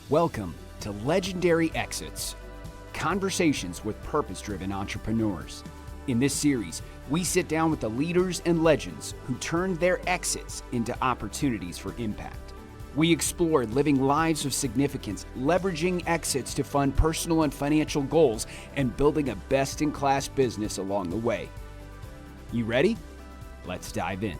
Welcome to Legendary Exits, conversations with purpose-driven entrepreneurs. In this series, we sit down with the leaders and legends who turned their exits into opportunities for impact. We explore living lives of significance, leveraging exits to fund personal and financial goals, and building a best-in-class business along the way. You ready? Let's dive in.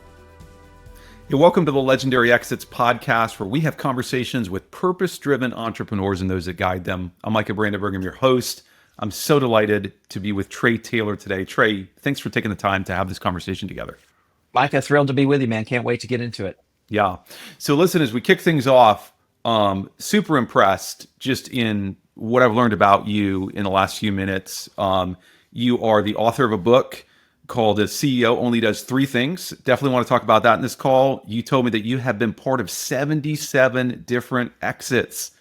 Hey, welcome to the Legendary Exits podcast, where we have conversations with purpose-driven entrepreneurs and those that guide them. I'm Micah Brandenburg. I'm your host. I'm so delighted to be with Trey Taylor today. Trey, thanks for taking the time to have this conversation together. Micah, thrilled to be with you, man. Can't wait to get into it. Yeah. So listen, as we kick things off, super impressed just in what I've learned about you in the last few minutes. You are the author of a book called "A CEO Only Does Three Things." Definitely want to talk about that in this call. You told me that you have been part of 77 different exits.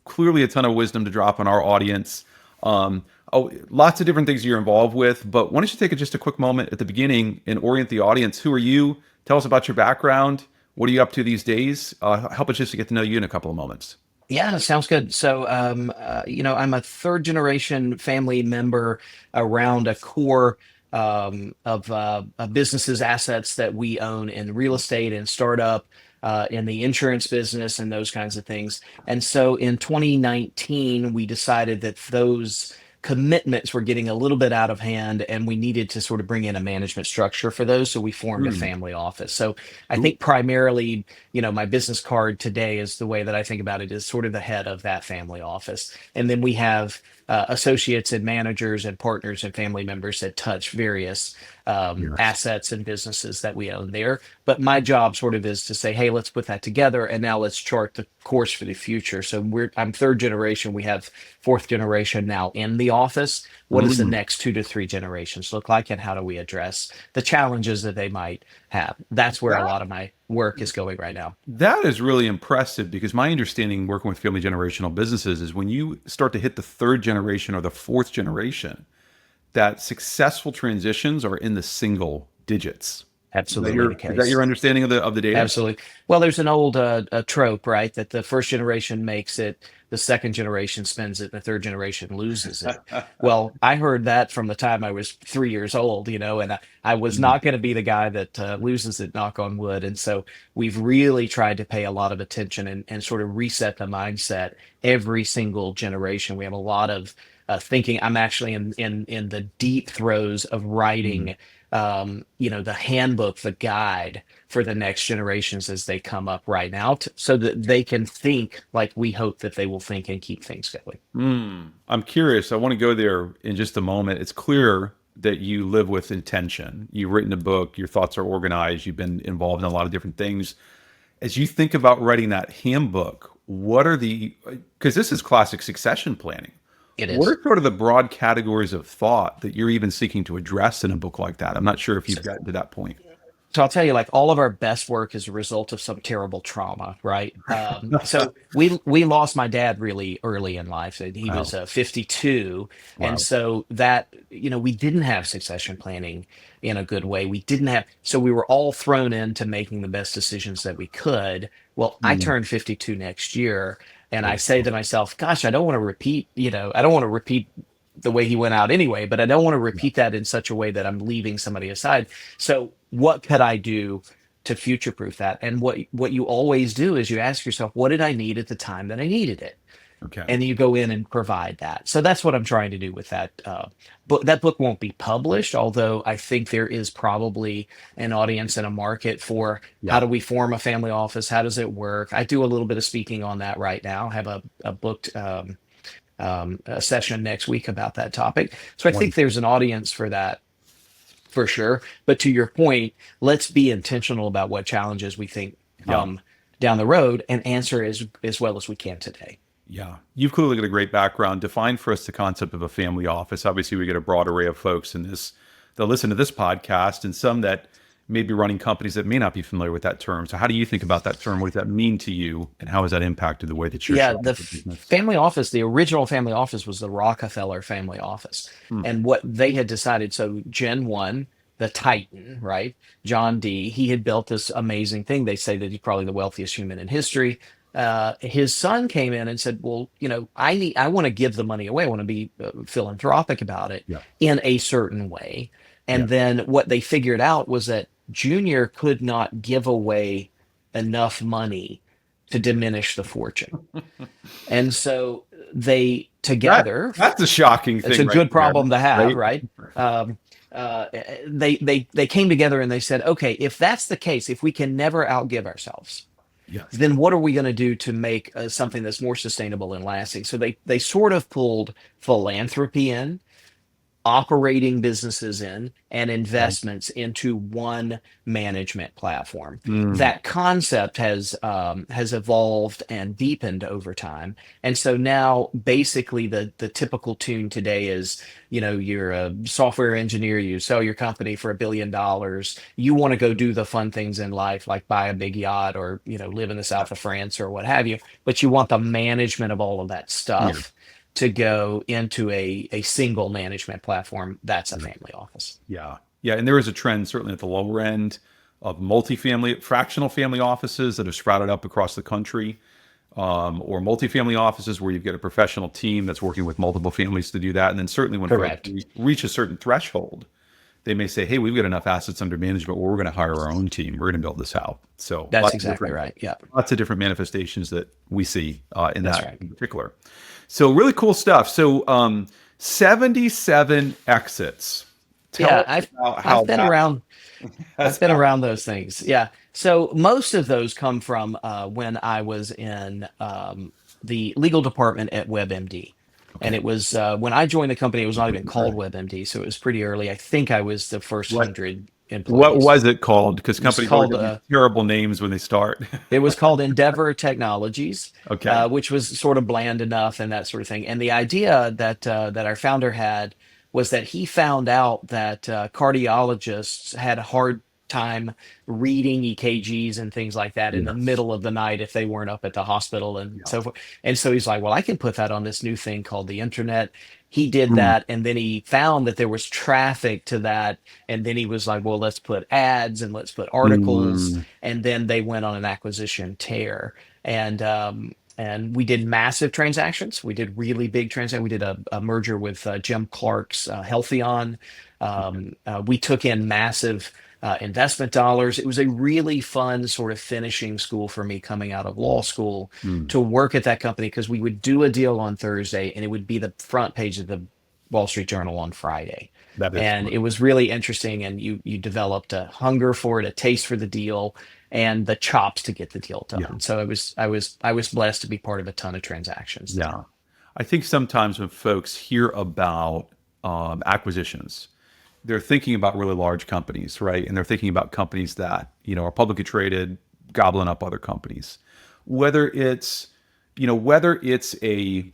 Clearly a ton of wisdom to drop on our audience. Lots of different things you're involved with, but why don't you take just a quick moment at the beginning and orient the audience. Who are you? Tell us about your background. What are you up to these days? Help us just to get to know you in a couple of moments. Yeah, sounds good. So, I'm a third generation family member around a core of businesses, assets that we own in real estate and startup, in the insurance business and those kinds of things. And so in 2019, we decided that those commitments were getting a little bit out of hand and we needed to sort of bring in a management structure for those. So we formed a family office. So I think primarily, my business card today is the way that I think about it is sort of the head of that family office. And then we have associates and managers and partners and family members that touch various assets and businesses that we own there. But my job sort of is to say, hey, let's put that together and now let's chart the course for the future. So I'm third generation. We have fourth generation now in the office. What does the next 2 to 3 generations look like, and how do we address the challenges that they might have? That's where a lot of my work is going right now. That is really impressive, because my understanding working with family generational businesses is when you start to hit the third generation or the fourth generation, that successful transitions are in the single digits. Absolutely. Is that your understanding of the data? Absolutely. Well, there's an old trope, right? That the first generation makes it, the second generation spends it, the third generation loses it. Well, I heard that from the time I was 3 years old, and I was not going to be the guy that loses it, knock on wood. And so we've really tried to pay a lot of attention and sort of reset the mindset every single generation. We have a lot of thinking. I'm actually in the deep throes of writing the handbook, the guide for the next generations as they come up right now, so that they can think like we hope that they will think and keep things going. I'm curious. I want to go there in just a moment. It's clear that you live with intention. You've written a book. Your thoughts are organized. You've been involved in a lot of different things. As you think about writing that handbook, because this is classic succession planning. It is. What are sort of the broad categories of thought that you're even seeking to address in a book like that? I'm not sure if you've gotten to that point. So I'll tell you, like, all of our best work is a result of some terrible trauma, right? So we lost my dad really early in life. And he was 52. Wow. And so that, we didn't have succession planning in a good way. So we were all thrown into making the best decisions that we could. Well, I turned 52 next year. And I say to myself, gosh, I don't want to repeat the way he went out anyway, but I don't want to repeat that in such a way that I'm leaving somebody aside. So what could I do to future-proof that? And what you always do is you ask yourself, what did I need at the time that I needed it? Okay. And you go in and provide that. So that's what I'm trying to do with that book. That book won't be published, although I think there is probably an audience and a market for how do we form a family office? How does it work? I do a little bit of speaking on that right now. I have a booked a session next week about that topic. So I think there's an audience for that, for sure. But to your point, let's be intentional about what challenges we think come down the road and answer as well as we can today. Yeah. You've clearly got a great background. Define for us the concept of a family office. Obviously, we get a broad array of folks in this that listen to this podcast, and some that may be running companies that may not be familiar with that term. So how do you think about that term? What does that mean to you? And how has that impacted the way that you're the family office, the original family office was the Rockefeller family office. And what they had decided, so Gen 1, the Titan, right? John D., he had built this amazing thing. They say that he's probably the wealthiest human in history. his son came in and said, well, I want to give the money away. I want to be philanthropic about it Yeah. in a certain way. Yeah. And then what they figured out was that Junior could not give away enough money to diminish the fortune. And so they together, That's a shocking it's thing a right good there, problem to have, right? right? Um, they came together and they said, okay, if that's the case, if we can never outgive ourselves, Yes. then what are we going to do to make something that's more sustainable and lasting? So they sort of pulled philanthropy in, operating businesses in, and investments into one management platform. Mm. That concept has evolved and deepened over time, and so now basically the typical tune today is, you're a software engineer, you sell your company for $1 billion, you want to go do the fun things in life like buy a big yacht or live in the south of France or what have you, but you want the management of all of that Yeah. stuff to go into a single management platform. That's a family office. Yeah. Yeah. And there is a trend, certainly at the lower end, of multifamily, fractional family offices that have sprouted up across the country, or multifamily offices where you've got a professional team that's working with multiple families to do that. And then certainly when folks Correct. reach a certain threshold, they may say, hey, we've got enough assets under management where we're going to hire our own team. We're going to build this out. So That's exactly right. Yeah. lots of different manifestations that we see in That's that right. in particular. So really cool stuff. So 77 exits. Tell Yeah, us about how I've been that around has I've been happened. around those things. Yeah. So most of those come from when I was in the legal department at WebMD. And Okay. it was when I joined the company, it was not even called WebMD. So it was pretty early. I think I was the first What 100 what employees. was it called? Because It was companies always called have these terrible names when they start. It was called Endeavor Technologies, Okay. which was sort of bland enough and that sort of thing. And the idea that our founder had was that he found out that cardiologists had a hard time reading EKGs and things like that in the Yes. middle of the night if they weren't up at the hospital and Yeah. so forth. And so he's like, well, I can put that on this new thing called the internet. He did Mm. that, and then he found that there was traffic to that, and then he was like, well, let's put ads and let's put articles, Mm. and then they went on an acquisition tear, and we did massive transactions. We did really big transactions. We did a merger with Jim Clark's Healthion. We took in massive investment dollars. It was a really fun sort of finishing school for me coming out of law school Mm. to work at that company, because we would do a deal on Thursday and it would be the front page of the Wall Street Journal on Friday. That is And fun. it was really interesting, and you developed a hunger for it, a taste for the deal, and the chops to get the deal Yeah. done. So I was blessed to be part of a ton of transactions there. Yeah. I think sometimes when folks hear about acquisitions, they're thinking about really large companies, right? And they're thinking about companies that, are publicly traded, gobbling up other companies. Whether it's, whether it's a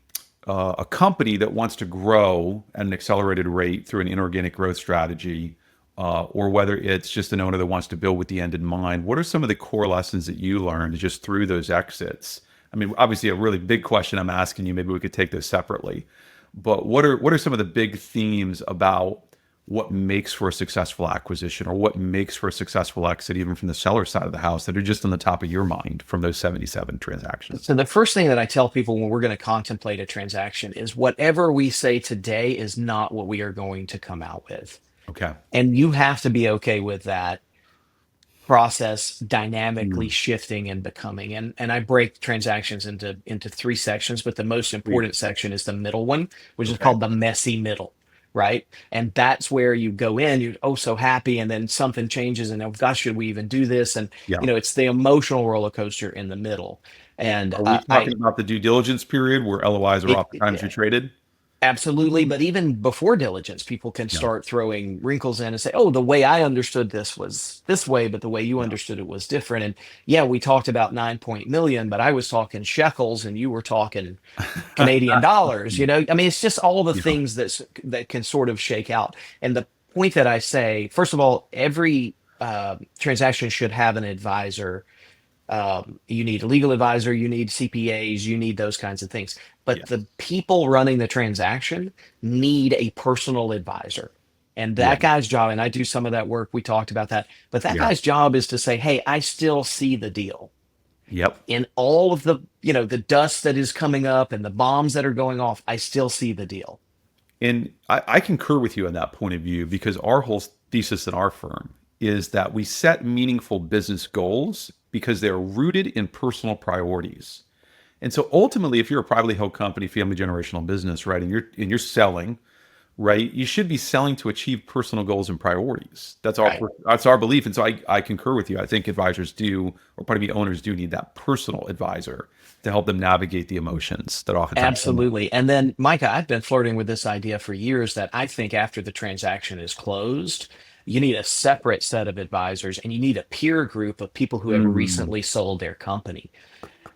company that wants to grow at an accelerated rate through an inorganic growth strategy, or whether it's just an owner that wants to build with the end in mind. What are some of the core lessons that you learned just through those exits? I mean, obviously a really big question I'm asking you. Maybe we could take those separately. But what are some of the big themes about what makes for a successful acquisition, or what makes for a successful exit, even from the seller side of the house, that are just on the top of your mind from those 77 transactions? So the first thing that I tell people when we're going to contemplate a transaction is whatever we say today is not what we are going to come out with. Okay. And you have to be okay with that process dynamically Mm. shifting and becoming. And I break transactions into three sections, but the most Sweet. important section is the middle one, which is Okay. called the messy middle. Right. And that's where you go in, you're oh so happy, and then something changes, and oh gosh, should we even do this? And Yeah. it's the emotional roller coaster in the middle. And Are we I talking about the due diligence period where LOIs are it, oftentimes retraded? Absolutely. But even before diligence, people can Yeah. start throwing wrinkles in and say, oh, the way I understood this was this way, but the way you Yeah. understood it was different. And yeah, we talked about 9 million, but I was talking shekels and you were talking Canadian dollars. I mean, it's just all the Yeah. things that can sort of shake out. And the point that I say, first of all, every transaction should have an advisor. You need a legal advisor, you need CPAs, you need those kinds of things. But Yes. the people running the transaction need a personal advisor. And Yeah. that guy's job, and I do some of that work, we talked about that, but that Yeah. guy's job is to say, hey, I still see the deal. Yep. In all of the, the dust that is coming up and the bombs that are going off, I still see the deal. And I concur with you on that point of view because our whole thesis in our firm is that we set meaningful business goals because they're rooted in personal priorities. And so ultimately, if you're a privately held company, family generational business, right, and you're selling, right, you should be selling to achieve personal goals and priorities. Right. That's our belief. And so I concur with you. I think advisors do, or pardon me, owners do need that personal advisor to help them navigate the emotions that oftentimes come up. Absolutely. And then, Micah, I've been flirting with this idea for years that I think after the transaction is closed, you need a separate set of advisors and you need a peer group of people who have Mm, recently sold their company,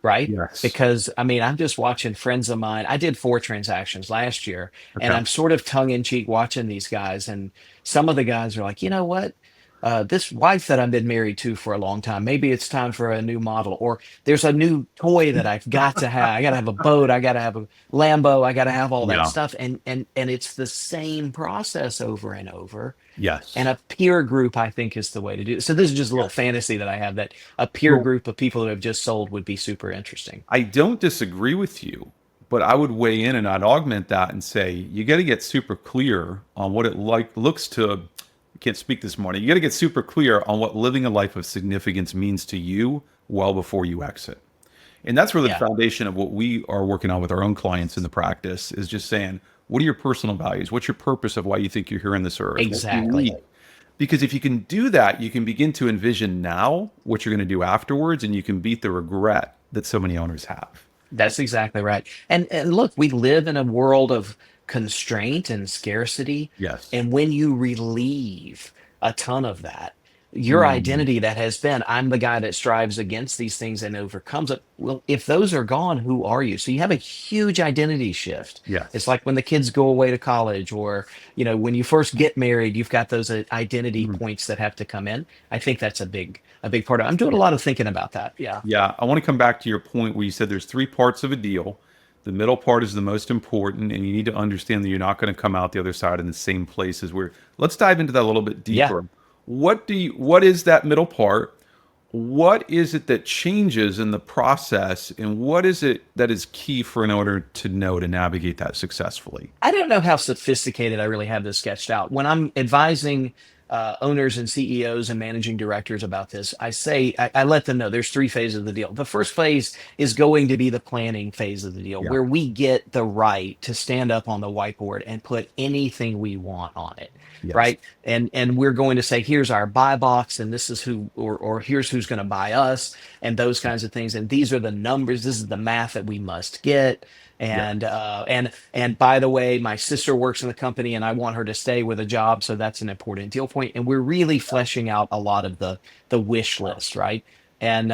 right? yes. Because I mean, I'm just watching friends of mine. I did 4 transactions last year, and Okay. I'm sort of tongue in cheek watching these guys. And some of the guys are like, you know what? This wife that I've been married to for a long time, maybe it's time for a new model, or there's a new toy that I've got to have. I got to have a boat. I got to have a Lambo. I got to have all that Yeah. stuff. And it's the same process over and over. And Yes. a peer group, I think, is the way to do it. So this is just a little fantasy that I have that a peer Well, group of people who have just sold would be super interesting. I don't disagree with you, but I would weigh in and I'd augment that and say you got to get super clear on what it like looks to. I can't speak this morning. You got to get super clear on what living a life of significance means to you well before you exit. And that's really the Yeah, foundation of what we are working on with our own clients in the practice is just saying, what are your personal values? What's your purpose of why you think you're here on this earth? What do you exactly. need? Because if you can do that, you can begin to envision now what you're going to do afterwards, and you can beat the regret that so many owners have. That's exactly right. And look, we live in a world of constraint and scarcity. Yes. And when you relieve a ton of that, your Mm, identity that has been, I'm the guy that strives against these things and overcomes it. Well, if those are gone, who are you? So you have a huge identity shift. It's yes. like when the kids go away to college, or, when you first get married, you've got those identity Mm. points that have to come in. I think that's a big part of it. I'm doing a lot of thinking about that. Yeah. Yeah, I want to come back to your point where you said there's three parts of a deal. The middle part is the most important, and you need to understand that you're not going to come out the other side in the same place as where. Let's dive into that a little bit Yeah. deeper. What is that middle part? What is it that changes in the process, and what is it that is key for an owner to know to navigate that successfully? I don't know how sophisticated I really have this sketched out. When I'm advising owners and CEOs and managing directors about this, I let them know there's 3 phases of the deal. The first phase is going to be the planning phase of the deal, Yeah. where we get the right to stand up on the whiteboard and put anything we want on it, Yes. right? And we're going to say, here's our buy box, and this is who, or here's who's going to buy us, and those kinds of things. And these are the numbers. This is the math that we must get. Yeah. And by the way, my sister works in the company and I want her to stay with a job, so that's an important deal point. And we're really fleshing out a lot of the wish list, right? And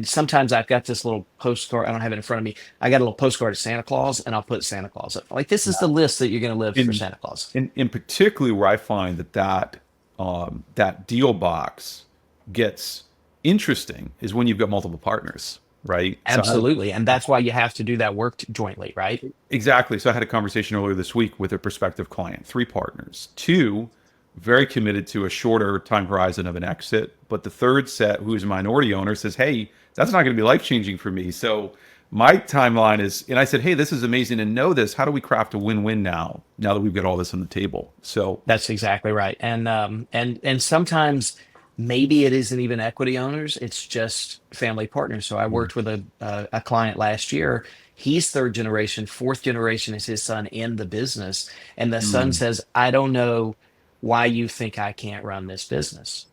sometimes I've got this little postcard. I don't have it in front of me. I got a little postcard of Santa Claus, and I'll put Santa Claus up. Like, this is the list that you're going to live for In Santa Claus. in particularly where I find that deal box gets interesting is when you've got multiple partners, right? Absolutely, and that's why you have to do that work jointly, right? Exactly. So I had a conversation earlier this week with a prospective client, three partners, two very committed to a shorter time horizon of an exit, but the third set, who is a minority owner, says, "Hey, that's not going to be life changing for me." So my timeline is, and I said, "Hey, this is amazing to know this. How do we craft a win-win now? Now that we've got all this on the table." So That's exactly right. And sometimes maybe it isn't even equity owners, it's just family partners. So I yeah, worked with a client last year. He's third generation, fourth generation is his son in the business. And the son mm, says, I don't know why you think I can't run this business.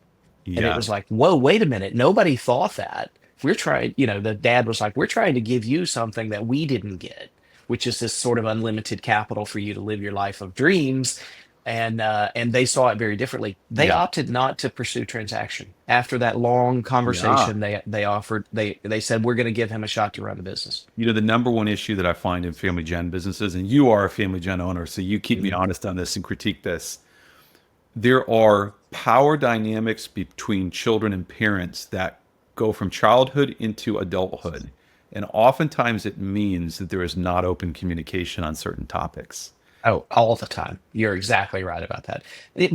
And it was yes, like, whoa, wait a minute. Nobody thought that. We're trying, the dad was like, we're trying to give you something that we didn't get, which is this sort of unlimited capital for you to live your life of dreams. And they saw it very differently. They yeah, opted not to pursue transaction. After that long yeah. conversation, they said, we're going to give him a shot to run the business. You know, the number one issue that I find in family gen businesses, and you are a family gen owner, so you keep me Mhm. honest on this and critique this. There are power dynamics between children and parents that go from childhood into adulthood. And oftentimes it means that there is not open communication on certain topics. Oh, all the time. You're exactly right about that.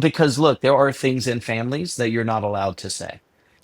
Because look, there are things in families that you're not allowed to say.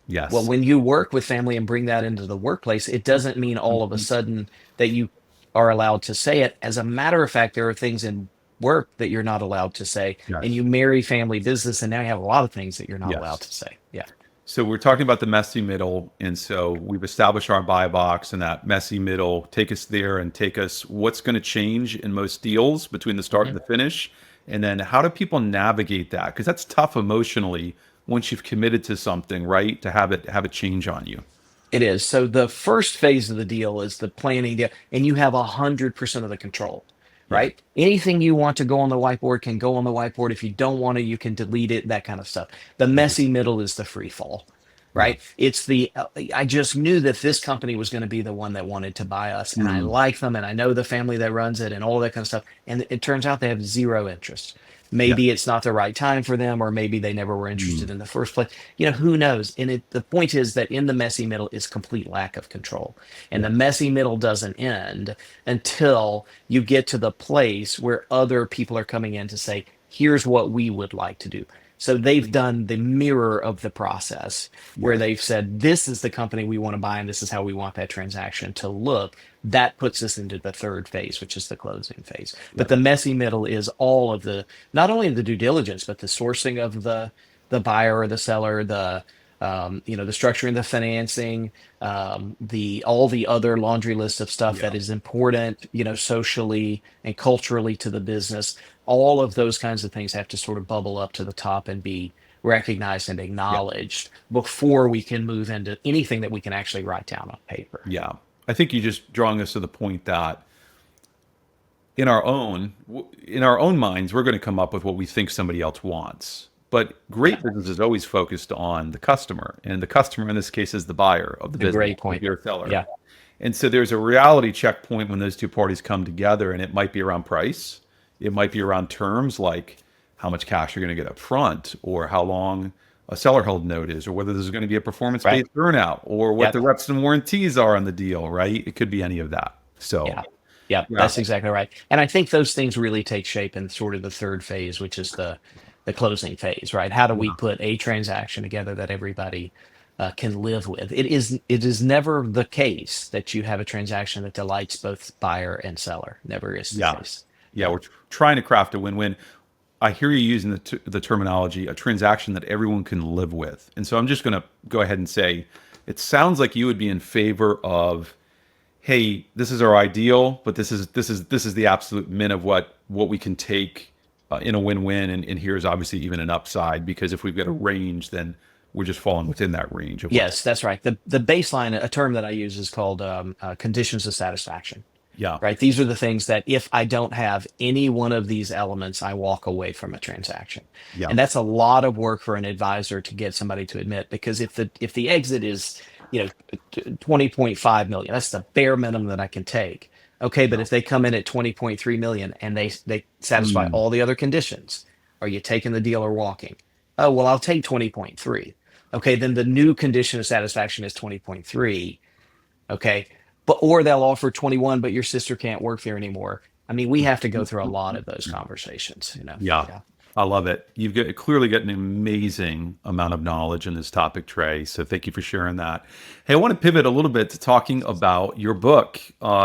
Well, Yes. when you work with family and bring that into the workplace, it doesn't mean all of a Mhm. sudden that you are allowed to say it. As a matter of fact, there are things in work that you're not allowed to say, and Yes. you marry family business, and now you have a lot of things that you're not allowed Yes. to say. Yeah. So we're talking about the messy middle, and so we've established our buy box and that messy middle. Take us there and take us what's going to change in most deals between the start Mhm. and the finish, and then how do people navigate that? Because that's tough emotionally once you've committed to something, right? To have it change on you. It is. So the first phase of the deal is the planning deal, and you have 100% of the control, Yeah. right? Anything you want to go on the whiteboard can go on the whiteboard. If you don't want to, you can delete it, that kind of stuff. The Mhm. messy middle is the free fall, Yeah. right? It's the, I just knew that this company was going to be the one that wanted to buy us, and I Mm. like them, and I know the family that runs it, and all that kind of stuff. And it turns out they have zero interest. Yeah. Maybe it's not the right time for them, or maybe they never were Mm. interested in the first place. Who knows? And the point is that in the messy middle is complete lack of control. And Yeah. the messy middle doesn't end until you get to the place where other people are coming in to say, here's what we would like to do. So they've done the mirror of the process where Yes. they've said, this is the company we want to buy, and this is how we want that transaction to look. That puts us into the third phase, which is the closing phase. But Yeah. the messy middle is all of the, not only the due diligence, but the sourcing of the buyer or the seller, the structuring, the financing, the all the other laundry list of stuff Yeah. that is important, socially and culturally to the business. All of those kinds of things have to sort of bubble up to the top and be recognized and Yeah. acknowledged before we can move into anything that we can actually write down on paper. Yeah. I think you just drawing us to the point that in our own minds, we're going to come up with what we think somebody else wants. But Yeah, great business is always focused on the customer, and the customer in this case is the buyer of the a business, great like point. your seller. Yeah, And so there's a reality checkpoint when those two parties come together, and it might be around price, it might be around terms like how much cash you're going to get up front, or how long a seller held note is, or whether there's going to be a right. performance-based earnout, or what the Yep. reps and warranties are on the deal, right? It could be any of that. So Yeah. Yeah, yeah, that's exactly right. And I think those things really take shape in sort of the third phase, which is the closing phase, right? How do we yeah, put a transaction together that everybody can live with? It is never the case that you have a transaction that delights both buyer and seller. Never is the yeah. case. Yeah, Yeah. we're trying to craft a win-win. I hear you using the terminology, a transaction that everyone can live with. And so I'm just going to go ahead and say, it sounds like you would be in favor of, hey, this is our ideal, but this is the absolute min of what we can take in a win-win, and here's obviously even an upside because if we've got a range, then we're just falling within that range of what's Yes, that's right. The baseline, a term that I use is called conditions of satisfaction. yeah, Right? These are the things that if I don't have any one of these elements, I walk away from a transaction. yeah, And that's a lot of work for an advisor to get somebody to admit, because if the exit is, 20.5 million, that's the bare minimum that I can take. Okay, but yeah. if they come in at 20.3 million and they satisfy Mm, all the other conditions, are you taking the deal or walking? Oh, well, I'll take 20.3. Okay, then the new condition of satisfaction is 20.3. Okay. Or they'll offer 21, but your sister can't work there anymore. I mean, we have to go through a lot of those conversations. yeah. Yeah. I love it. Clearly got an amazing amount of knowledge in this topic, Trey. So thank you for sharing that. Hey, I want to pivot a little bit to talking about your book,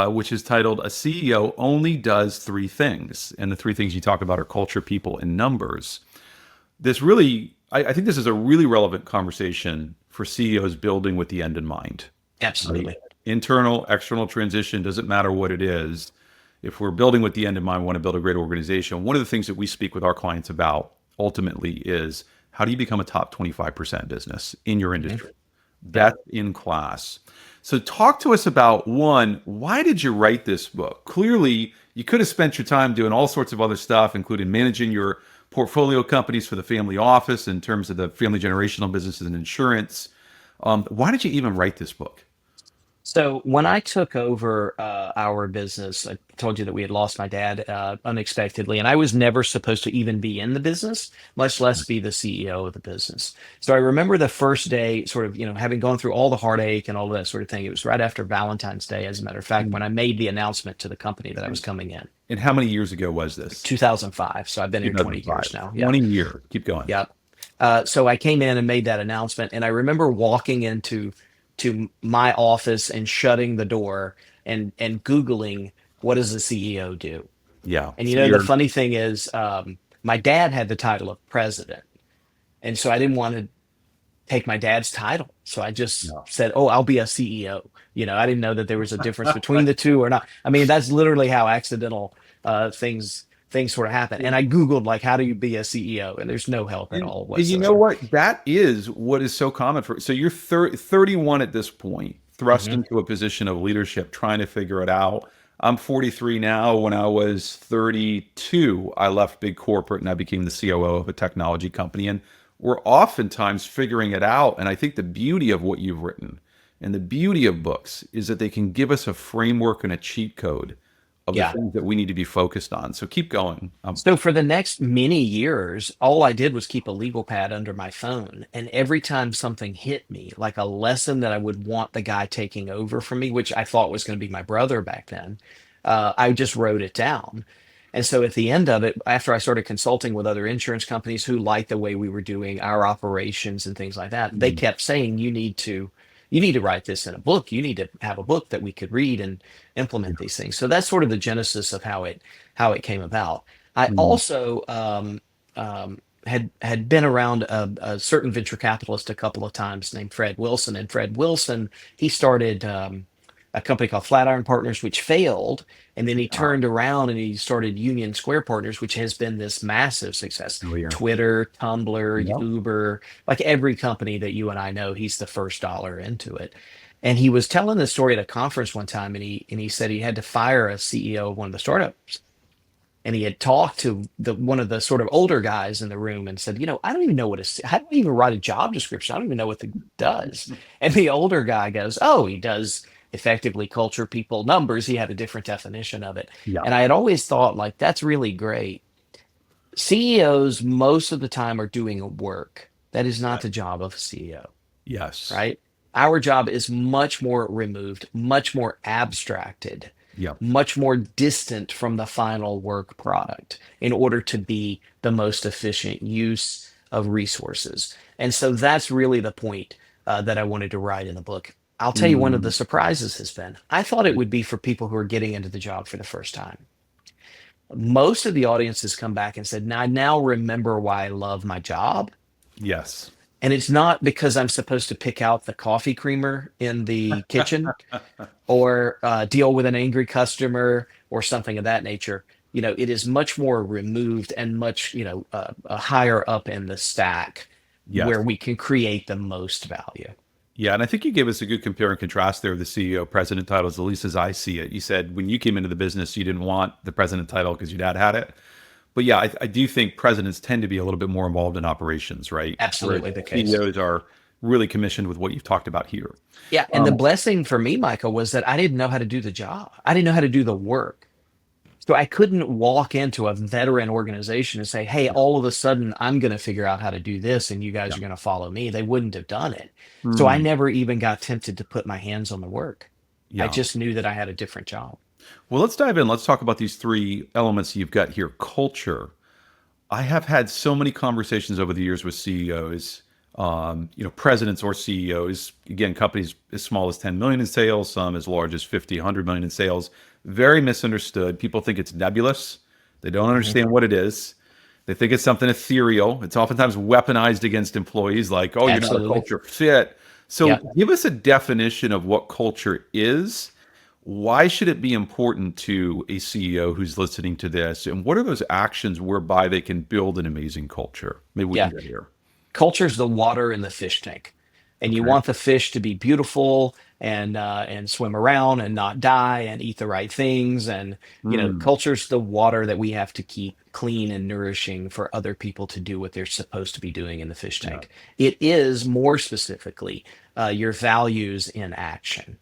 which is titled "A CEO Only Does Three Things," and the three things you talk about are culture, people, and numbers. I think this is a really relevant conversation for CEOs building with the end in mind. Right? Absolutely. Internal, external transition doesn't matter what it is. If we're building with the end in mind, we want to build a great organization. One of the things that we speak with our clients about ultimately is how do you become a top 25% business in your Mhm. industry? Yeah. Best in class. So talk to us about one, why did you write this book? Clearly, you could have spent your time doing all sorts of other stuff, including managing your portfolio companies for the family office in terms of the family generational businesses and insurance. Why did you even write this book? So when I took over our business, I told you that we had lost my dad unexpectedly, and I was never supposed to even be in the business, much less be the CEO of the business. So I remember the first day, sort of, having gone through all the heartache and all of that sort of thing. It was right after Valentine's Day, as a matter of fact, when I made the announcement to the company that I was coming in, And how many years ago was this? 2005. So I've been here 20 years 2005. now. Yeah. 20 years. Keep going. Yeah. So I came in and made that announcement, and I remember walking into to my office and shutting the door and Googling, what does the CEO do? Yeah. And So the you're funny thing is, my dad had the title of president, and so I didn't want to take my dad's title. So I just no. said, "Oh, I'll be a CEO." I didn't know that there was a difference between the two or not. I mean, that's literally how accidental things sort of happen. And I Googled like, how do you be a CEO? And there's no help at all And you know whatsoever. what? That is what is so common for. So you're 31 at this point, thrust Hmm. into a position of leadership, trying to figure it out. I'm 43 now. When I was 32, I left big corporate and I became the COO of a technology company. And we're oftentimes figuring it out. And I think the beauty of what you've written and the beauty of books is that they can give us a framework and a cheat code of the Yeah. things that we need to be focused on. So keep going. So for the next many years, all I did was keep a legal pad under my phone. And every time something hit me, like a lesson that I would want the guy taking over from me, which I thought was going to be my brother back then, I just wrote it down. And so at the end of it, after I started consulting with other insurance companies who liked the way we were doing our operations and things like that, they kept saying, you need to write this in a book. You need to have a book that we could read and implement these things. So that's sort of the genesis of how it came about. I Mm. also had been around a certain venture capitalist a couple of times named Fred Wilson, and Fred Wilson, he started a company called Flatiron Partners, which failed, and then he Ah, turned around and he started Union Square Partners, which has been this massive success. familiar. Twitter, Tumblr, Yep. Uber, like every company that you and I know, he's the first dollar into it. And he was telling the story at a conference one time, and he said he had to fire a CEO of one of the startups, and he had talked to the one of the sort of older guys in the room and said, I don't even know how do I even write a job description? I don't even know what the does. And the older guy goes, oh, he does effectively culture, people, numbers. He had a different definition of it. Yeah. And I had always thought, like, that's really great. CEOs most of the time are doing work. That is not the job of a CEO, Yes. right? Our job is much more removed, much more abstracted, Yep. much more distant from the final work product in order to be the most efficient use of resources. And so that's really the point that I wanted to write in the book. I'll tell you, one of the Mm. surprises has been, I thought it would be for people who are getting into the job for the first time. Most of the audience has come back and said, now I now remember why I love my job. Yes. And it's not because I'm supposed to pick out the coffee creamer in the kitchen or deal with an angry customer or something of that nature. It is much more removed and much, higher up in the stack where Yes. we can create the most value. Yeah. And I think you gave us a good compare and contrast there of the CEO president titles, at least as I see it. You said when you came into the business, you didn't want the president title because your dad had it. But yeah, I do think presidents tend to be a little bit more involved in operations, right? Whereas Absolutely the case. CEOs are really commissioned with what you've talked about here. Yeah. And the Um, blessing for me, Michael, was that I didn't know how to do the job. I didn't know how to do the work. So I couldn't walk into a veteran organization and say, hey, yeah. all of a sudden I'm going to figure out how to do this and you guys Yeah. are going to follow me. They wouldn't have done it. So I Mm. never even got tempted to put my hands on the work. I Yeah. just knew that I had a different job. Well, let's dive in. Let's talk about these three elements you've got here. Culture. I have had so many conversations over the years with CEOs, presidents or CEOs, again, companies as small as 10 million in sales, some as large as 50, 100 million in sales. Very misunderstood. People think it's nebulous. They don't Mhm. understand what it is. They think it's something ethereal. It's oftentimes weaponized against employees like, oh, you're not a Absolutely. culture fit. So Yeah. give us a definition of what culture is. Why should it be important to a CEO who's listening to this? And what are those actions whereby they can build an amazing culture? Maybe we can Yeah. get here. Culture is the water in the fish tank. And you Okay. want the fish to be beautiful and swim around and not die and eat the right things. And Mm, culture's the water that we have to keep clean and nourishing for other people to do what they're supposed to be doing in the fish yeah. tank. It is more specifically your values in action.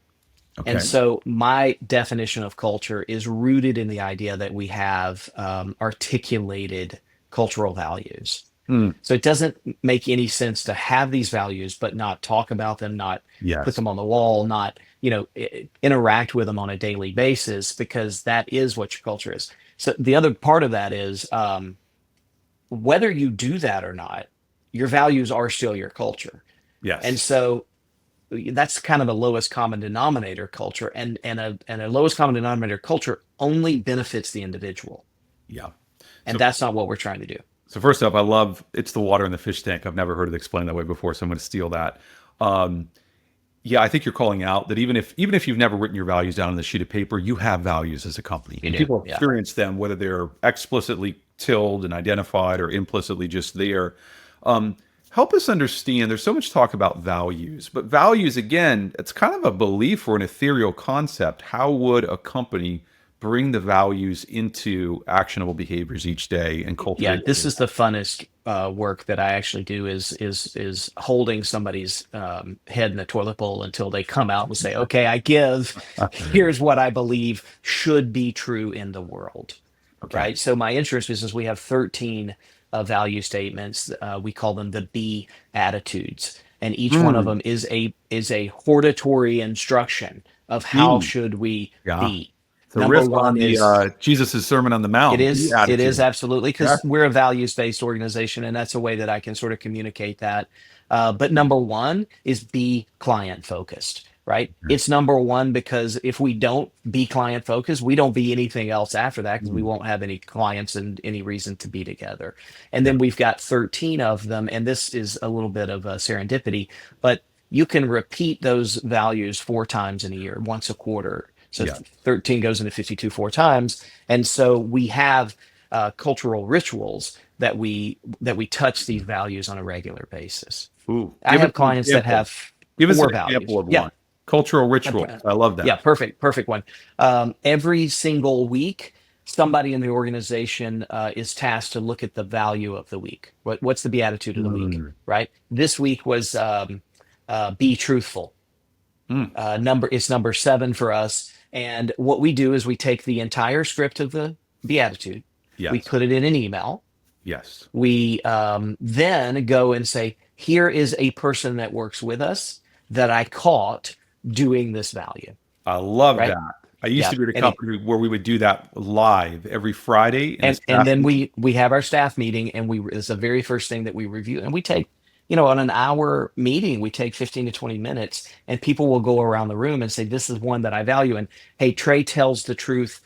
And Okay. so my definition of culture is rooted in the idea that we have articulated cultural values. Mm, So it doesn't make any sense to have these values, but not talk about them, not put yes. them on the wall, not, interact with them on a daily basis, because that is what your culture is. So the other part of that is whether you do that or not, your values are still your culture. And Yes. so that's kind of a lowest common denominator culture, and a lowest common denominator culture only benefits the individual, Yeah. and So that's not what we're trying to do. so first off, I love it's the water in the fish tank. I've never heard it explained that way before, so I'm going to steal that. Um, yeah, I think you're calling out that even if you've never written your values down on the sheet of paper, you have values as a company, You and do, people yeah. experience them whether they're explicitly tilled and identified or implicitly just there. Um, Help us understand. There's so much talk about values, but values again, it's kind of a belief or an ethereal concept. How would a company bring the values into actionable behaviors each day and Yeah, cultivate this those? is the funnest work that I actually do, is holding somebody's head in the toilet bowl until they come out and say, "Okay, I give. Here's what I believe should be true in the world." Okay. Right. So my interest is we have 13 value statements. We call them the B attitudes, and each one of Hmm. them is a hortatory instruction of how Hmm. should we Yeah. be. It's a Number riff one on the is Jesus' Sermon on the it Mount, the is. It is attitude. absolutely, Yeah. because we're a values-based organization, and that's a way that I can sort of communicate that. But number one is be client-focused, right? It's number one because if we don't be client-focused, we don't be anything else after that, because we Hmm. won't have any clients and any reason to be together. And Yeah. then we've got 13 of them, and this is a little bit of a serendipity, but you can repeat those values 4 times in a year, once a quarter. So Yeah. 13 goes into 52 4 times, and so we have cultural rituals that we touch these values on a regular basis. Ooh. I have clients that have Give us an four example values. of Yeah. one. Cultural uh, ritual. I love yeah, that. perfect one. Every single week, somebody in the organization is tasked to look at the value of the week. What's the beatitude of the week, Mm. right? This week was be truthful. Mm. It's number 7 for us. And what we do is we take the entire script of the beatitude, we Yes. put it in an email, Yes. we then go and say, here is a person that works with us that I caught doing this value, I love right? that. I used Yeah. to be at a And it, company where we would do that live every Friday in a and staff then meeting. we have our staff meeting, and it's the very first thing that we review, and we take, on an hour meeting, we take 15 to 20 minutes, and people will go around the room and say, this is one that I value, and hey, Trey tells the truth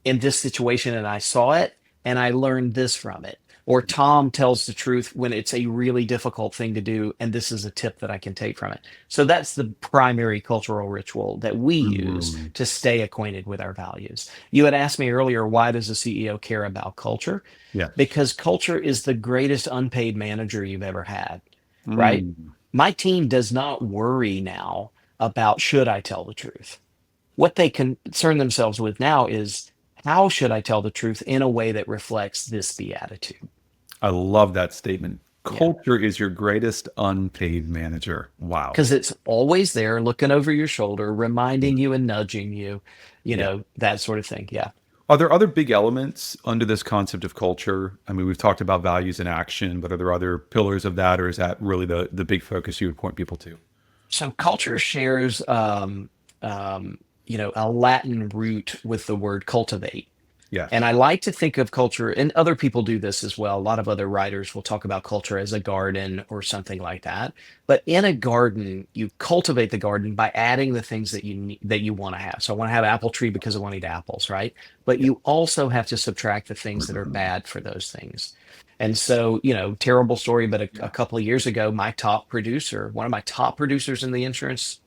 in this situation, and I saw it and I learned this from it. Or Tom tells the truth when it's a really difficult thing to do, and this is a tip that I can take from it. So that's the primary cultural ritual that we use Mm. to stay acquainted with our values. You had asked me earlier, why does a CEO care about culture? Yes. Because culture is the greatest unpaid manager you've ever had, right? Mm. My team does not worry now about should I tell the truth. What they concern themselves with now is how should I tell the truth in a way that reflects this beatitude? I love that statement. Yeah. Culture is your greatest unpaid manager. Wow. Because it's always there looking over your shoulder, reminding you and nudging you, Yeah. that sort of thing. Yeah. Are there other big elements under this concept of culture? I mean, we've talked about values in action, but are there other pillars of that, or is that really the big focus you would point people to? So culture shares, a Latin root with the word cultivate. And Yes. I like to think of culture, and other people do this as well. A lot of other writers will talk about culture as a garden or something like that. But in a garden, you cultivate the garden by adding the things that you need, that you want to have. So I want to have apple tree because I want to eat apples, right? But Yeah. you also have to subtract the things that are bad for those things. And so, terrible story, but a Yeah. couple of years ago, one of my top producers in the insurance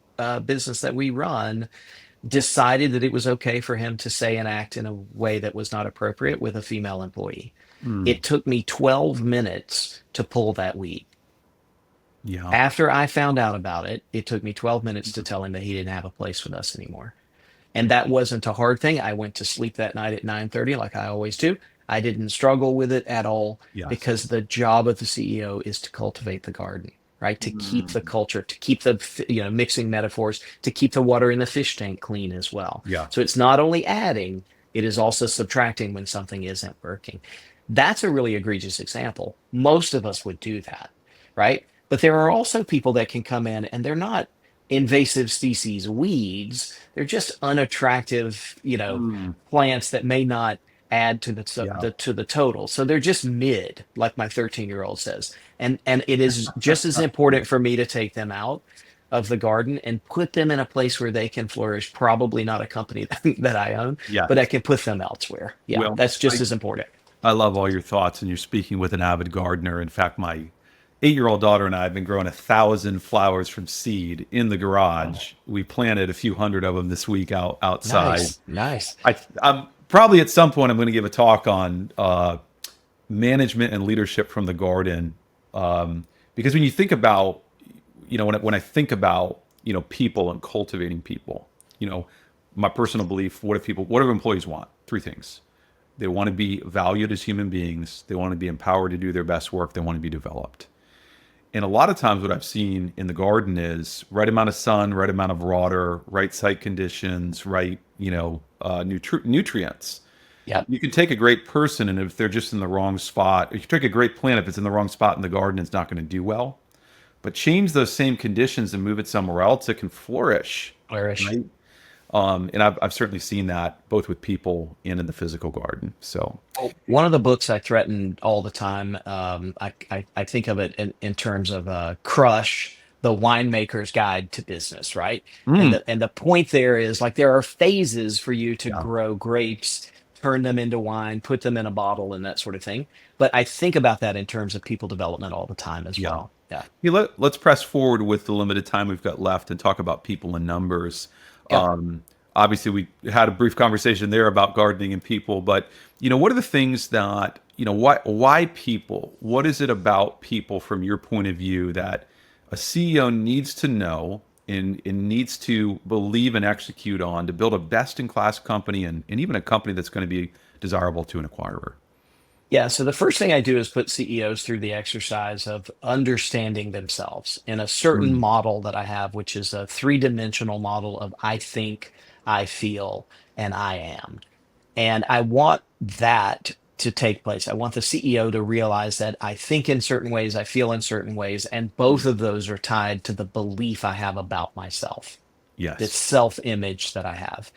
business that we run, decided that it was okay for him to say and act in a way that was not appropriate with a female employee. Mm. It took me 12 minutes to pull that weed. Yeah. After I found out about it, it took me 12 minutes to tell him that he didn't have a place with us anymore. And that wasn't a hard thing. I went to sleep that night at 9:30 like I always do. I didn't struggle with it at all, Yes. because the job of the CEO is to cultivate the garden, right? To keep the Mm. culture, to keep mixing metaphors, to keep the water in the fish tank clean as well. Yeah. So it's not only adding, it is also subtracting when something isn't working. That's a really egregious example. Most of us would do that, right? But there are also people that can come in and they're not invasive species weeds. They're just unattractive, Mm. plants that may not add to to the total. So they're just mid, like my 13-year-old says. And it is just as important for me to take them out of the garden and put them in a place where they can flourish. Probably not a company that I own, Yeah. but I can put them elsewhere. Yeah, Well, that's just as important. I love all your thoughts, and you're speaking with an avid gardener. In fact, my 8-year-old daughter and I have been growing 1,000 flowers from seed in the garage. We planted a few hundred of them this week outside. Nice. I'm probably at some point I'm going to give a talk on management and leadership from the garden, because when you think about, when I think about people and cultivating people, my personal belief, what do employees want? Three things. They want to be valued as human beings. They want to be empowered to do their best work. They want to be developed. And a lot of times what I've seen in the garden is right amount of sun, right amount of water, right site conditions, right, nutrients. Yeah. You can take a great person, and if they're just in the wrong spot, if you take a great plant, if it's in the wrong spot in the garden, it's not going to do well. But change those same conditions and move it somewhere else, it can flourish. Right? And I've certainly seen that both with people and in the physical garden. So one of the books I threaten all the time, I think of it in terms of Crush, the winemaker's guide to business, right? And the point there is, like, there are phases for you to grow grapes, turn them into wine, put them in a bottle, and that sort of thing. But I think about that in terms of people development all the time as well. Yeah. Let's press forward with the limited time we've got left and talk about people and numbers. Obviously, we had a brief conversation there about gardening and people, but what are the things that why people? What is it about people from your point of view that a CEO needs to know and needs to believe and execute on to build a best-in-class company and even a company that's going to be desirable to an acquirer? Yeah, so the first thing I do is put CEOs through the exercise of understanding themselves in a certain model that I have, which is a three-dimensional model of I think, I feel, and I am. And I want that to take place. I want the CEO to realize that I think in certain ways, I feel in certain ways, and both of those are tied to the belief I have about myself, the Yes. self-image that I have.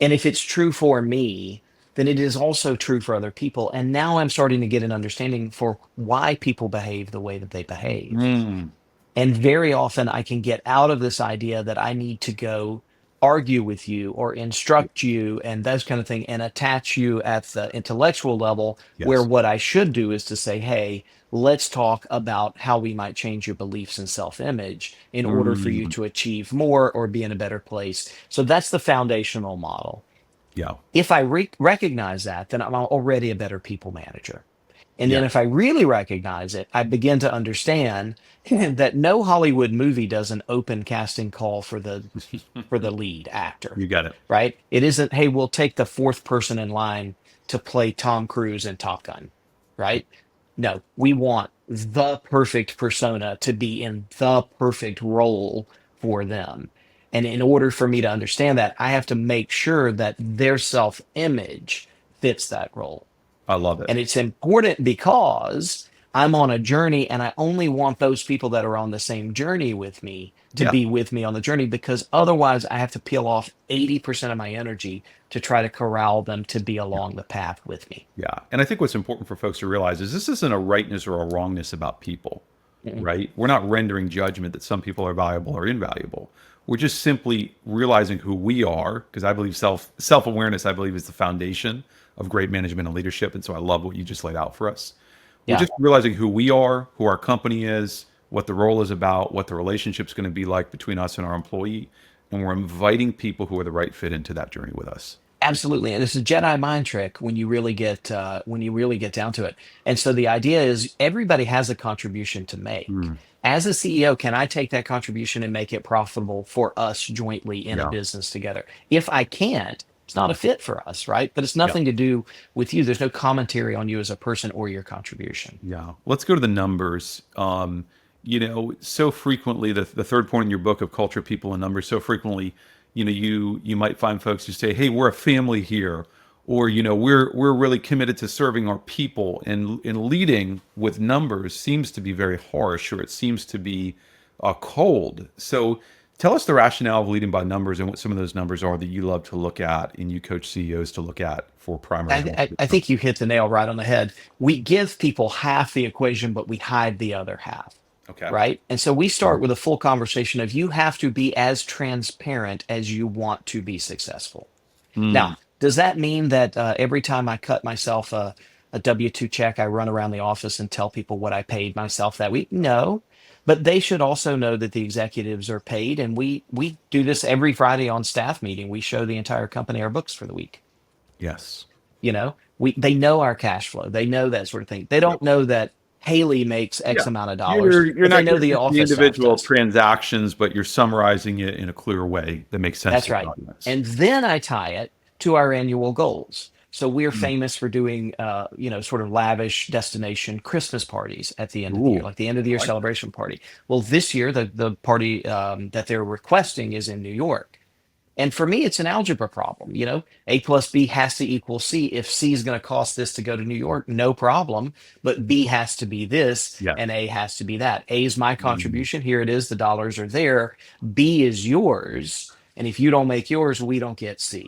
And if it's true for me, then it is also true for other people. And now I'm starting to get an understanding for why people behave the way that they behave. And very often I can get out of this idea that I need to go argue with you or instruct you and those kind of thing and attach you at the intellectual level, where Yes. what I should do is to say, hey, let's talk about how we might change your beliefs and self-image in order for you to achieve more or be in a better place. So that's the foundational model. Yeah. If I recognize that, then I'm already a better people manager. And then Yeah. if I really recognize it, I begin to understand that no Hollywood movie does an open casting call for the lead actor, You got it. right? It isn't, hey, we'll take the fourth person in line to play Tom Cruise in Top Gun, right? No, we want the perfect persona to be in the perfect role for them. And in order for me to understand that, I have to make sure that their self image fits that role. I love it. And it's important because I'm on a journey and I only want those people that are on the same journey with me to be with me on the journey, because otherwise I have to peel off 80% of my energy to try to corral them to be along the path with me. Yeah. And I think what's important for folks to realize is this isn't a rightness or a wrongness about people, right? We're not rendering judgment that some people are valuable or invaluable. We're just simply realizing who we are, because I believe self-awareness, I believe, is the foundation of great management and leadership. And so I love what you just laid out for us. We're just realizing who we are, who our company is, what the role is about, what the relationship's going to be like between us and our employee. And we're inviting people who are the right fit into that journey with us. Absolutely, and it's a Jedi mind trick when you really get down to it. And so the idea is everybody has a contribution to make. As a CEO, can I take that contribution and make it profitable for us jointly in a business together? If I can't, it's not a fit for us, right? But it's nothing to do with you. There's no commentary on you as a person or your contribution. Yeah. Let's go to the numbers. So frequently, the third point in your book of culture, people, and numbers, so frequently, you might find folks who say, hey, we're a family here, or, we're really committed to serving our people, and leading with numbers seems to be very harsh, or it seems to be cold. So Tell us the rationale of leading by numbers and what some of those numbers are that you love to look at and you coach CEOs to look at for primary I, health. I think you hit the nail right on the head. We give people half the equation, but we hide the other half, Okay. right? And so we Right. start with a full conversation of you have to be as transparent as you want to be successful. Now, Mm, does that mean that every time I cut myself a W 2 check, I run around the office and tell people what I paid myself that week? No. But they should also know that the executives are paid. And we do this every Friday on staff meeting. We show the entire company our books for the week. yes. They know our cash flow. They know that sort of thing. They Yep. don't know that Haley makes Yeah. X amount of dollars, You're but they not know getting the into the office staff individual does. transactions, but you're summarizing it in a clear way that makes sense That's to the right. audience. And then I tie it to our annual goals. So we're Mm. famous for doing, sort of lavish destination Christmas parties at the end of the year, Ooh, like the end of the year I like that. celebration party. Well, this year the party that they're requesting is in New York. And for me, it's an algebra problem. A plus B has to equal C. If C is going to cost this to go to New York, no problem. But B has to be this Yes. and A has to be that. A is my Mm. contribution. Here it is. The dollars are there. B is yours. And if you don't make yours, we don't get C.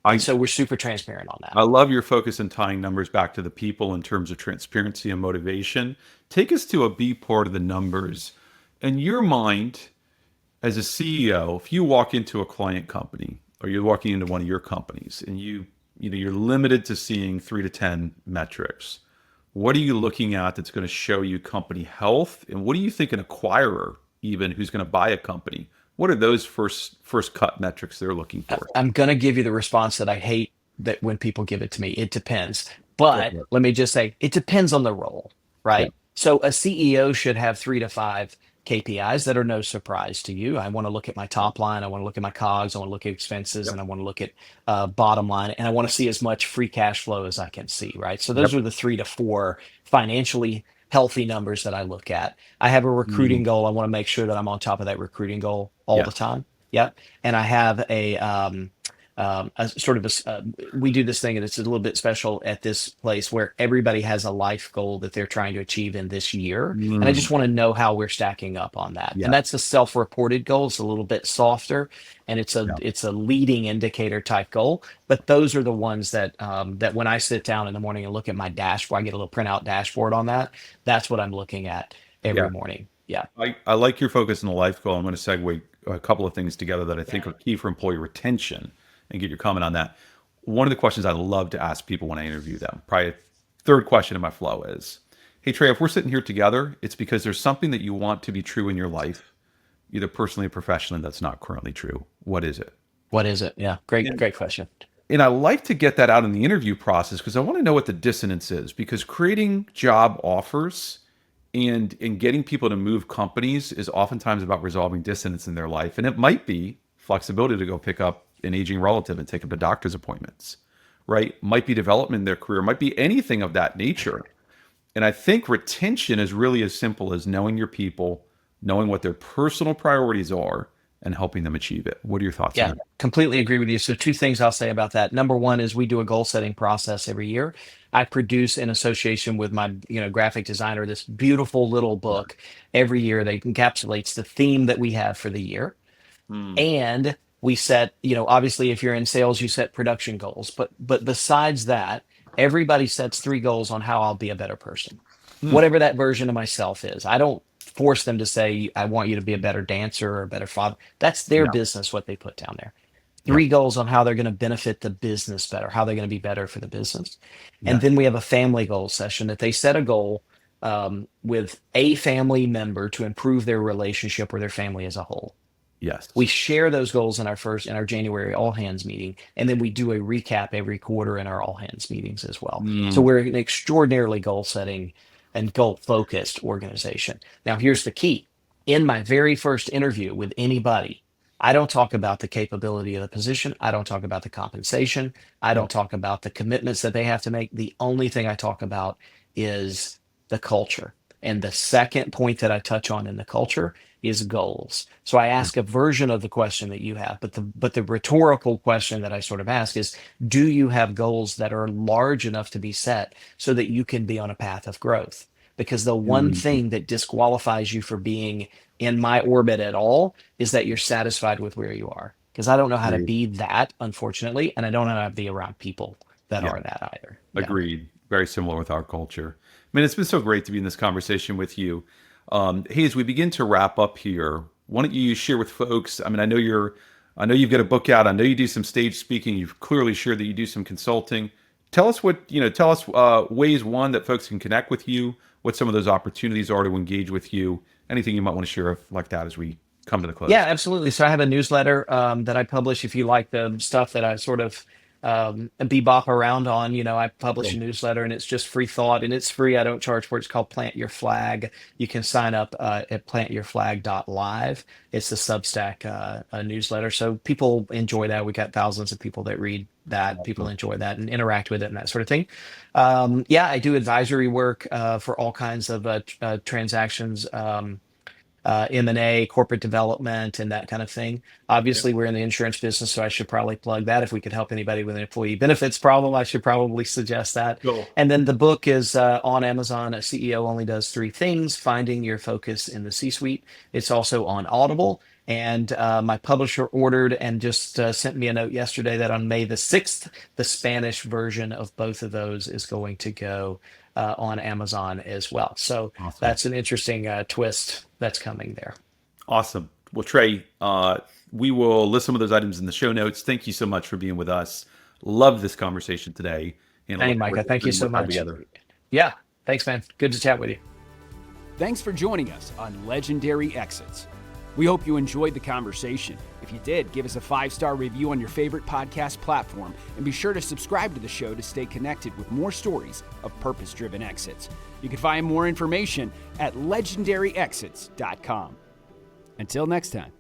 And I so we're super transparent on that. I love your focus in tying numbers back to the people in terms of transparency and motivation. Take us to a B part of the numbers. In your mind, as a CEO, if you walk into a client company or you're walking into one of your companies and you're limited to seeing 3 to 10 metrics, what are you looking at that's going to show you company health? And what do you think an acquirer, even who's going to buy a company, what are those first cut metrics they're looking for? I'm going to give you the response that I hate that when people give it to me. It depends. Go But for it. let me just say, it depends on the role, Yeah. right? So a CEO should have 3 to 5 KPIs that are no surprise to you. I want to look at my top line. I want to look at my COGS. I want to look at expenses, Yep. and I want to look at bottom line. And I want to see as much free cash flow as I can see, right? So those Yep. are the 3 to 4 financially healthy numbers that I look at. I have a recruiting Mm, goal. I want to make sure that I'm on top of that recruiting goal all the yes. time. Yep. And I have a sort of we do this thing and it's a little bit special at this place where everybody has a life goal that they're trying to achieve in this year. And I Mm, just want to know how we're stacking up on that. And yeah. that's a self-reported goal. It's a little bit softer and Yeah. it's a leading indicator type goal. But those are the ones that when I sit down in the morning and look at my dashboard, I get a little printout dashboard on that. That's what I'm looking at every Yeah. morning. Yeah. I like your focus on the life goal. I'm going to segue a couple of things together that I think are key for employee retention and get your comment on that. One of the questions I love to ask people when I interview them, probably third question in my flow is, hey, Trey, if we're sitting here together, it's because there's something that you want to be true in your life, either personally or professionally, that's not currently true. What is it? What is it? Yeah. Great, And, great question. and I like to get that out in the interview process because I want to know what the dissonance is because creating job offers and getting people to move companies is oftentimes about resolving dissonance in their life. And it might be flexibility to go pick up an aging relative and take them to doctor's appointments, right? Might be development in their career, might be anything of that nature. And I think retention is really as simple as knowing your people, knowing what their personal priorities are, and helping them achieve it. What are your thoughts on Yeah, that? completely agree with you. So two things I'll say about that. Number one is we do a goal setting process every year. I produce in association with my, graphic designer this beautiful little book every year that encapsulates the theme that we have for the year. Mm, And we set, obviously if you're in sales, you set production goals. But besides that, everybody sets 3 goals on how I'll be a better person, mm, whatever that version of myself is. I don't force them to say, I want you to be a better dancer or a better father. That's their yeah, business, what they put down there. yeah, 3 goals on how they're going to benefit the business better, how they're going to be better for the business. And yes, then we have a family goal session that they set a goal with a family member to improve their relationship or their family as a whole. We yes. share those goals in our January all hands meeting, and then we do a recap every quarter in our all hands meetings as well. So Mm, we're an extraordinarily goal setting and goal focused organization. Now, here's the key. In my very first interview with anybody, I don't talk about the capability of the position. I don't talk about the compensation. I yep. don't talk about the commitments that they have to make. The only thing I talk about is the culture. And the second point that I touch on in the culture is goals. So I Mm, ask a version of the question that you have, but the rhetorical question that I sort of ask is, do you have goals that are large enough to be set so that you can be on a path of growth? Because the one mm, thing that disqualifies you for being in my orbit at all is that you're satisfied with where you are. Because I don't know how to Agreed. be that, unfortunately, and I don't know how to be around people that Yeah. are that either. Yeah. Agreed. Very similar with our culture. I mean, it's been so great to be in this conversation with you. Hey, as we begin to wrap up here, why don't you share with folks? I mean, I know you've got a book out. I know you do some stage speaking. You've clearly shared that you do some consulting. Tell us tell us ways, one, that folks can connect with you, what some of those opportunities are to engage with you, anything you might want to share like that as we come to the close. Yeah, absolutely. So I have a newsletter that I publish. If you like the stuff that I sort of bebop around on, I publish a Cool. newsletter, and it's just free thought, and it's free. I don't charge for it. It's called Plant Your Flag. You can sign up at plantyourflag.live. It's the Substack newsletter. So people enjoy that. We got thousands of people that read that. People enjoy that and interact with it and that sort of thing. Yeah, I do advisory work for all kinds of transactions. M&A, corporate development, and that kind of thing. Obviously, we're in the insurance business, so I should probably plug that. If we could help anybody with an employee benefits problem, I should probably suggest that. Cool. And then the book is on Amazon. A CEO Only Does Three Things: Finding Your Focus in the C-Suite. It's also on Audible. And my publisher ordered and just sent me a note yesterday that on May the 6th, the Spanish version of both of those is going to go on Amazon as well. So Awesome. that's an interesting twist that's coming there. Awesome. Well, Trey, we will list some of those items in the show notes. Thank you so much for being with us. Love this conversation today. And I Hey, look forward Micah, to thank you putting so more time much. together. Yeah, thanks, man. Good to chat with you. Thanks for joining us on Legendary Exits. We hope you enjoyed the conversation. If you did, give us a 5-star review on your favorite podcast platform, and be sure to subscribe to the show to stay connected with more stories of purpose-driven exits. You can find more information at legendaryexits.com. Until next time.